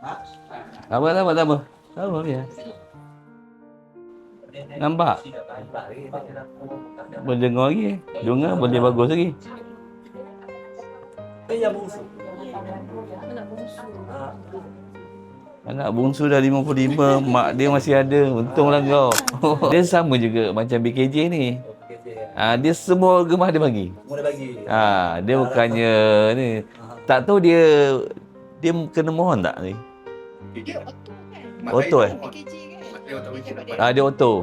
Tak apa, tak apa, tak apa. Tak apa, biar. Nampak? Boleh dengar lagi. Dengar boleh bagus lagi. Yang bungsu. Anak bungsu dah 55, mak dia masih ada. Untunglah kau. Dia sama juga macam BKJ ni. Dia semua gemah dia bagi. Semua dia bagi. Dia bukannya ni. Tak tahu dia kena mohon tak ni? Dia auto kan? Auto PKJ kan? Dia auto.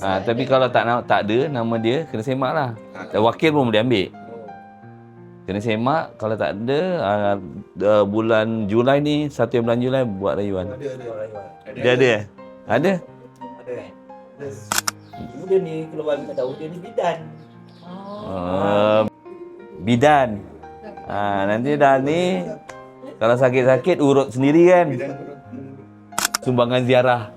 Tapi kalau tak ada nama dia, kena semak lah. Wakil pun boleh ambil. Kena semak. Kalau tak ada, bulan Julai ni, 1 bulan Julai buat rayuan. Ada rayuan. Dia ada eh? Ada? Ada. Dia ni keluar kita tahu dia ni bidan. Bidan. Nanti dah ni, kalau sakit-sakit urut sendiri kan. Sumbangan ziarah.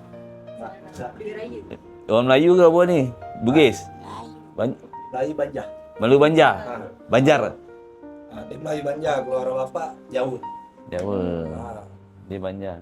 Orang Melayu ke apa ni? Bugis? Melayu Banjar. Melayu Banjar? Banjar? Dia Melayu Banjar, keluar orang bapak jauh. Jawa. Dia Banjar.